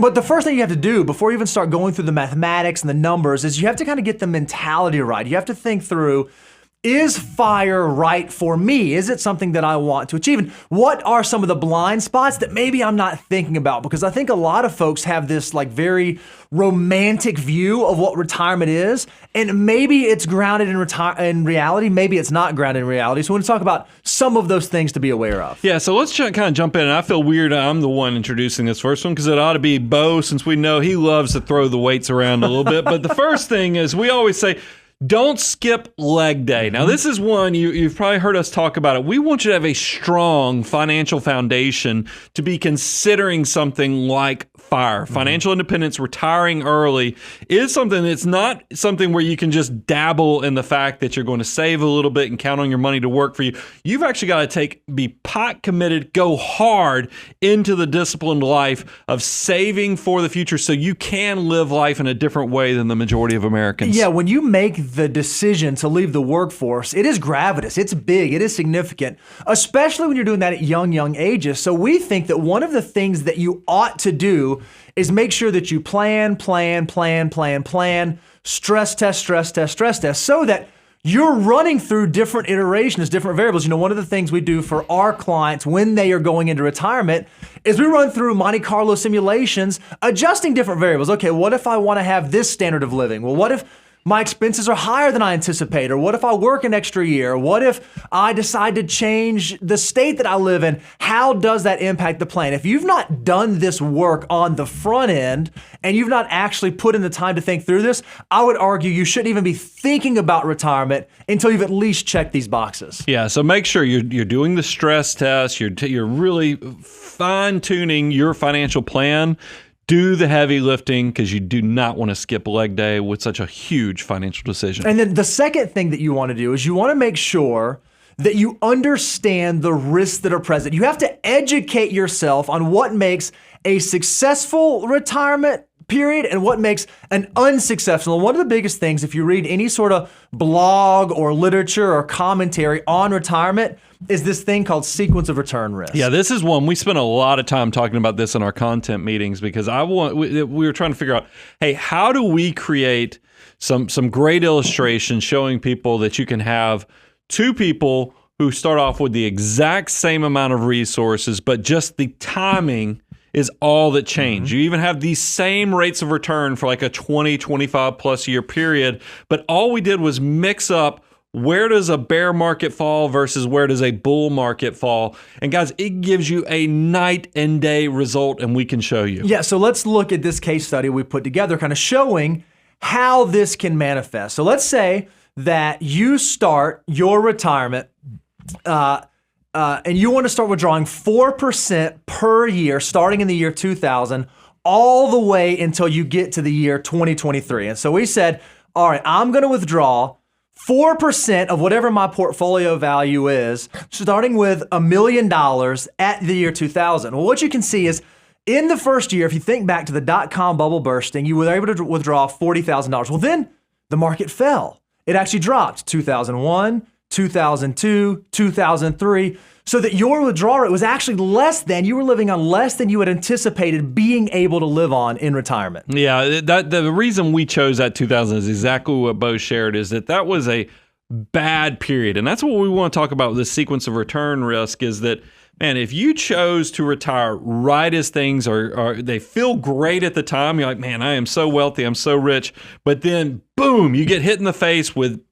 But the first thing you have to do before you even start going through the mathematics and the numbers is you have to kind of get the mentality right. You have to think through, is fire right for me? Is it something that I want to achieve? And what are some of the blind spots that maybe I'm not thinking about? Because I think a lot of folks have this like very romantic view of what retirement is, and maybe it's grounded in reality, maybe it's not grounded in reality. So we want to talk about some of those things to be aware of. Yeah, so let's kind of jump in. And I feel weird I'm the one introducing this first one because it ought to be Bo, since we know he loves to throw the weights around a little bit. But the first thing is we always say, don't skip leg day. Now, this is one, you've probably heard us talk about it. We want you to have a strong financial foundation to be considering something like FIRE. Financial independence, retiring early, is something that's not something where you can just dabble in the fact that you're going to save a little bit and count on your money to work for you. You've actually got to be pot committed, go hard into the disciplined life of saving for the future so you can live life in a different way than the majority of Americans. Yeah, when you make the decision to leave the workforce, it is gravitas, it's big, it is significant, especially when you're doing that at young ages. So we think that one of the things that you ought to do is make sure that you plan, stress test, so that you're running through different iterations, different variables. You know, one of the things we do for our clients when they are going into retirement is we run through Monte Carlo simulations, adjusting different variables. Okay, what if I want to have this standard of living? Well, what if my expenses are higher than I anticipate? Or what if I work an extra year? What if I decide to change the state that I live in? How does that impact the plan? If you've not done this work on the front end and you've not actually put in the time to think through this, I would argue you shouldn't even be thinking about retirement until you've at least checked these boxes. Yeah, so make sure you're doing the stress test, you're really fine-tuning your financial plan. Do the heavy lifting because you do not want to skip leg day with such a huge financial decision. And then the second thing that you want to do is you want to make sure that you understand the risks that are present. You have to educate yourself on what makes a successful retirement period and what makes an unsuccessful. And one of the biggest things, if you read any sort of blog or literature or commentary on retirement, is this thing called sequence of return risk. Yeah, this is one we spent a lot of time talking about this in our content meetings because we were trying to figure out, hey, how do we create some great illustrations showing people that you can have two people who start off with the exact same amount of resources, but just the timing is all that changed. You even have these same rates of return for like a 20, 25 plus year period, but all we did was mix up where does a bear market fall versus where does a bull market fall. And guys, it gives you a night and day result, and we can show you. Yeah, so let's look at this case study we put together, kind of showing how this can manifest. So let's say that you start your retirement and you want to start withdrawing 4% per year starting in the year 2000 all the way until you get to the year 2023. And so we said, all right, I'm going to withdraw 4% of whatever my portfolio value is, starting with $1 million at the year 2000. Well, what you can see is in the first year, if you think back to the dot-com bubble bursting, you were able to withdraw $40,000. Well, then the market fell. It actually dropped 2001, 2002, 2003, so that your withdrawal rate was actually less than, you were living on less than you had anticipated being able to live on in retirement. Yeah, the reason we chose that 2000 is exactly what Bo shared, is that was a bad period. And that's what we want to talk about with this sequence of return risk is that, man, if you chose to retire right as things are they feel great at the time, you're like, man, I am so wealthy, I'm so rich, but then boom, you get hit in the face with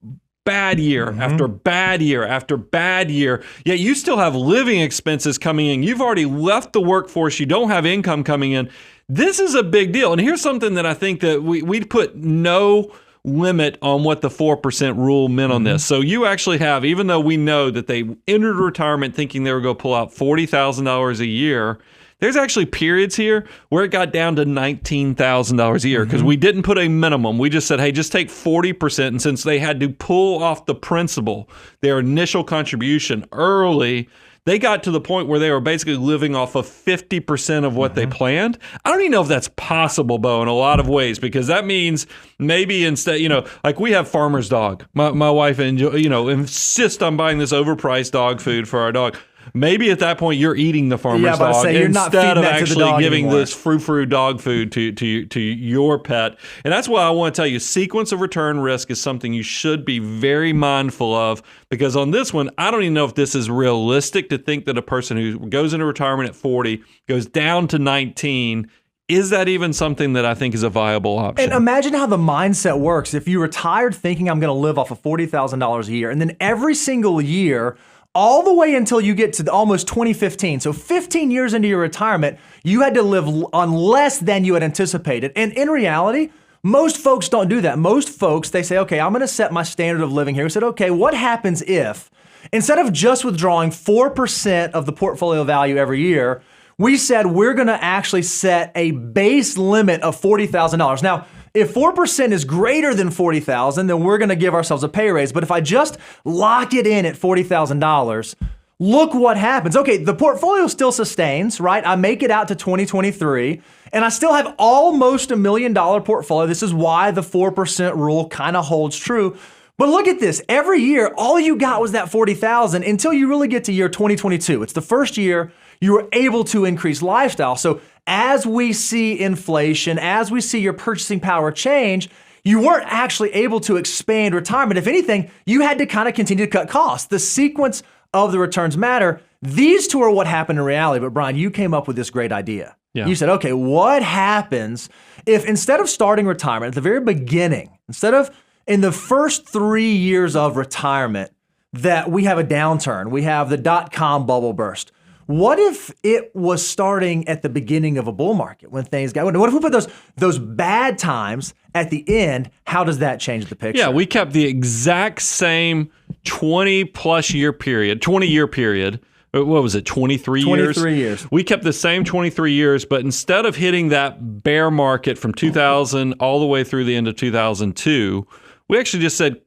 bad year after bad year after bad year, yet you still have living expenses coming in. You've already left the workforce. You don't have income coming in. This is a big deal. And here's something that I think that we put no limit on what the 4% rule meant on this. So you actually have, even though we know that they entered retirement thinking they were going to pull out $40,000 a year, there's actually periods here where it got down to $19,000 a year because we didn't put a minimum. We just said, hey, just take 40%. And since they had to pull off the principal, their initial contribution early, they got to the point where they were basically living off of 50% of what they planned. I don't even know if that's possible, Bo, in a lot of ways, because that means maybe instead, like we have Farmer's Dog. My wife and insist on buying this overpriced dog food for our dog. maybe at that point you're eating the farmer's dog you're not instead of feeding that to the actually dog giving anymore. this frou-frou dog food to your pet. And that's why I want to tell you, sequence of return risk is something you should be very mindful of, because on this one, I don't even know if this is realistic to think that a person who goes into retirement at 40 goes down to 19. Is that even something that I think is a viable option? And imagine how the mindset works. If you retired thinking I'm going to live off of $40,000 a year, and then every single year, all the way until you get to almost 2015, so 15 years into your retirement, you had to live on less than you had anticipated. And in reality, most folks don't do that. Most folks, they say, okay, I'm going to set my standard of living here. We said, okay, what happens if, instead of just withdrawing 4% of the portfolio value every year, we said we're going to actually set a base limit of $40,000. Now, if 4% is greater than $40,000, then we're going to give ourselves a pay raise. But if I just lock it in at $40,000, look what happens. Okay, the portfolio still sustains, right? I make it out to 2023, and I still have almost $1 million portfolio. This is why the 4% rule kind of holds true. But look at this. Every year, all you got was that $40,000 until you really get to year 2022. It's the first year you were able to increase lifestyle. So as we see inflation, as we see your purchasing power change, you weren't actually able to expand retirement. If anything, you had to kind of continue to cut costs. The sequence of the returns matter. These two are what happened in reality. But Brian, you came up with this great idea. Yeah. You said, okay, what happens if instead of starting retirement at the very beginning, instead of in the first 3 years of retirement, that we have a downturn, we have the dot-com bubble burst? What if it was starting at the beginning of a bull market when things got? What if we put those bad times at the end? How does that change the picture? Yeah, we kept the exact same 20-year period. What was it, 23 years? 23 years. We kept the same 23 years, but instead of hitting that bear market from 2000 all the way through the end of 2002, we actually just said,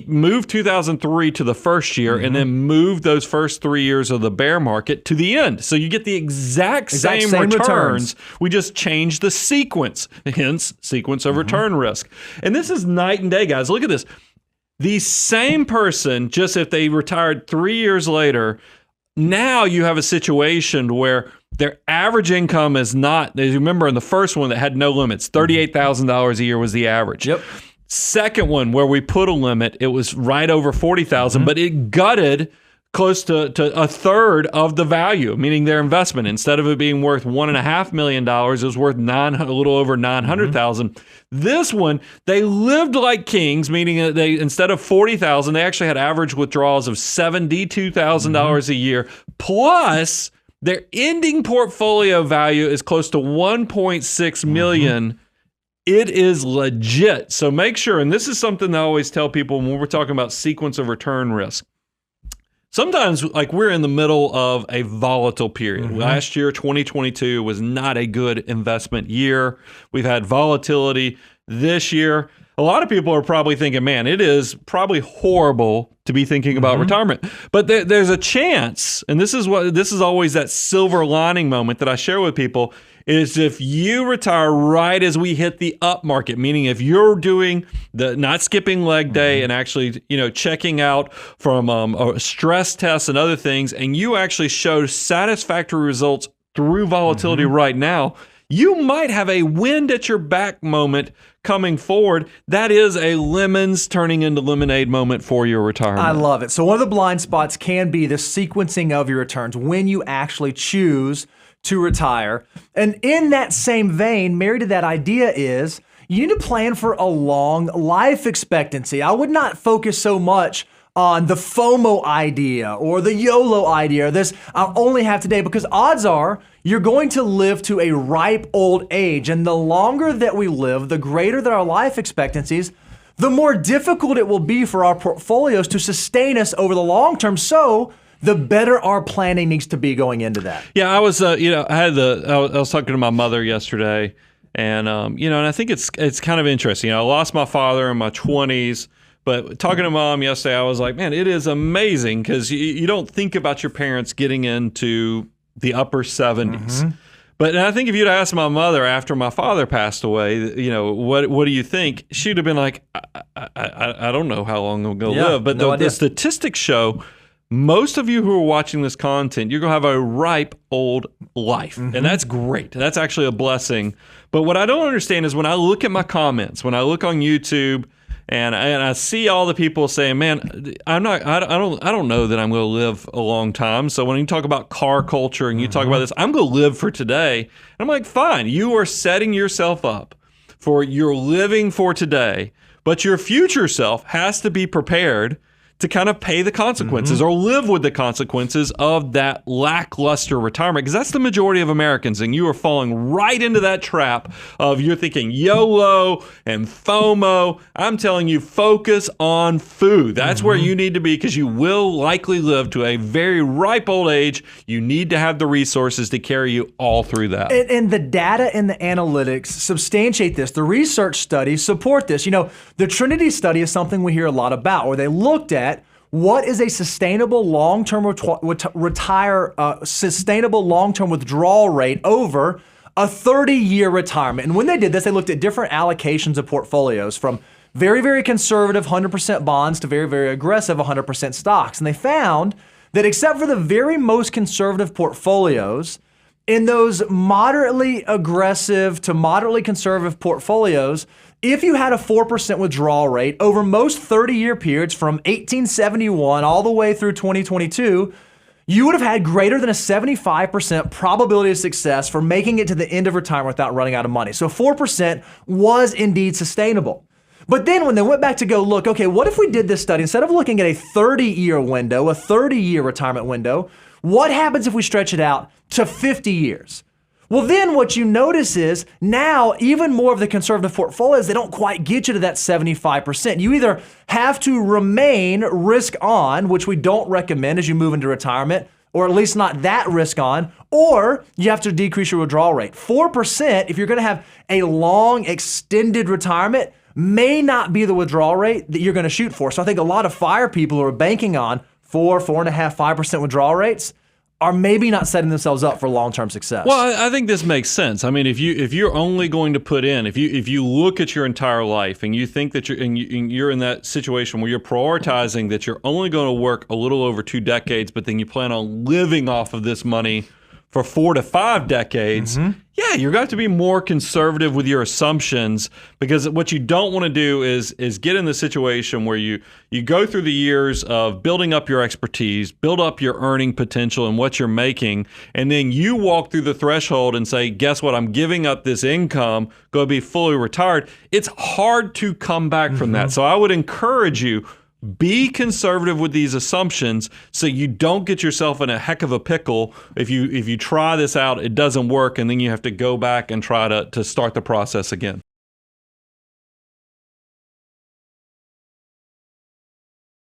move 2003 to the first year and then move those first 3 years of the bear market to the end. So you get the exact same returns. We just changed the sequence, hence sequence of return risk. And this is night and day, guys. Look at this. The same person, just if they retired 3 years later, now you have a situation where their average income is not, as you remember in the first one that had no limits, $38,000 a year was the average. Yep. Second one, where we put a limit, it was right over $40,000, but it gutted close to a third of the value, meaning their investment. Instead of it being worth $1.5 million, it was worth a little over $900,000. This one, they lived like kings, meaning that they, instead of $40,000, they actually had average withdrawals of $72,000 a year, plus their ending portfolio value is close to $1.6 million. It is legit. So make sure, and this is something that I always tell people when we're talking about sequence of return risk. Sometimes, like, we're in the middle of a volatile period. Last year, 2022, was not a good investment year. We've had volatility this year. A lot of people are probably thinking, man, it is probably horrible to be thinking about retirement. But there's a chance, and this is always that silver lining moment that I share with people, is if you retire right as we hit the up market, meaning if you're doing the not skipping leg day and actually, checking out from a stress tests and other things, and you actually show satisfactory results through volatility right now, you might have a wind at your back moment coming forward. That is a lemons turning into lemonade moment for your retirement. I love it. So one of the blind spots can be the sequencing of your returns when you actually choose to retire. And in that same vein, married to that idea is you need to plan for a long life expectancy. I would not focus so much on the FOMO idea or the YOLO idea or this I'll only have today, because odds are you're going to live to a ripe old age. And the longer that we live, the greater that our life expectancies, the more difficult it will be for our portfolios to sustain us over the long term. So the better our planning needs to be going into that. Yeah, I was, I was talking to my mother yesterday, and and I think it's kind of interesting. I lost my father in my 20s, but talking to Mom yesterday, I was like, man, it is amazing because you don't think about your parents getting into the upper 70s. But I think if you'd asked my mother after my father passed away, what do you think? She'd have been like, I don't know how long I'm going to live. But the statistics show most of you who are watching this content, you're going to have a ripe old life. And that's great. That's actually a blessing. But what I don't understand is when I look at my comments, when I look on YouTube and I see all the people saying, man, I don't know that I'm going to live a long time. So when you talk about car culture and you talk about this, I'm going to live for today. And I'm like, fine, you are setting yourself up for you're living for today, but your future self has to be prepared to kind of pay the consequences or live with the consequences of that lackluster retirement, because that's the majority of Americans, and you are falling right into that trap of you're thinking YOLO and FOMO. I'm telling you, focus on food. That's where you need to be, because you will likely live to a very ripe old age. You need to have the resources to carry you all through that. And the data and the analytics substantiate this. The research studies support this. You know, the Trinity Study is something we hear a lot about, where they looked at what is a sustainable long-term sustainable long-term withdrawal rate over a 30-year retirement. And when they did this, they looked at different allocations of portfolios, from very, very conservative 100% bonds to very, very aggressive 100% stocks. And they found that except for the very most conservative portfolios, in those moderately aggressive to moderately conservative portfolios, if you had a 4% withdrawal rate over most 30-year periods from 1871 all the way through 2022, you would have had greater than a 75% probability of success for making it to the end of retirement without running out of money. So 4% was indeed sustainable. But then when they went back to go look, okay, what if we did this study, instead of looking at a 30-year window, a 30-year retirement window, what happens if we stretch it out to 50 years? Well, then what you notice is now even more of the conservative portfolios, they don't quite get you to that 75%. You either have to remain risk on, which we don't recommend as you move into retirement, or at least not that risk on, or you have to decrease your withdrawal rate. 4%, if you're going to have a long extended retirement, may not be the withdrawal rate that you're going to shoot for. So I think a lot of FIRE people who are banking on 4.5%, 5% withdrawal rates are maybe not setting themselves up for long-term success. Well, I think this makes sense. I mean, if you're only going to put in, if you look at your entire life and you think that you're in that situation where you're prioritizing that you're only going to work a little over 2 decades, but then you plan on living off of this money for 4 to 5 decades, yeah, you're going to be more conservative with your assumptions, because what you don't want to do is get in the situation where you go through the years of building up your expertise, build up your earning potential and what you're making, and then you walk through the threshold and say, guess what, I'm giving up this income, going to be fully retired. It's hard to come back from that. So I would encourage you, be conservative with these assumptions so you don't get yourself in a heck of a pickle if you try this out, it doesn't work, and then you have to go back and try to start the process again.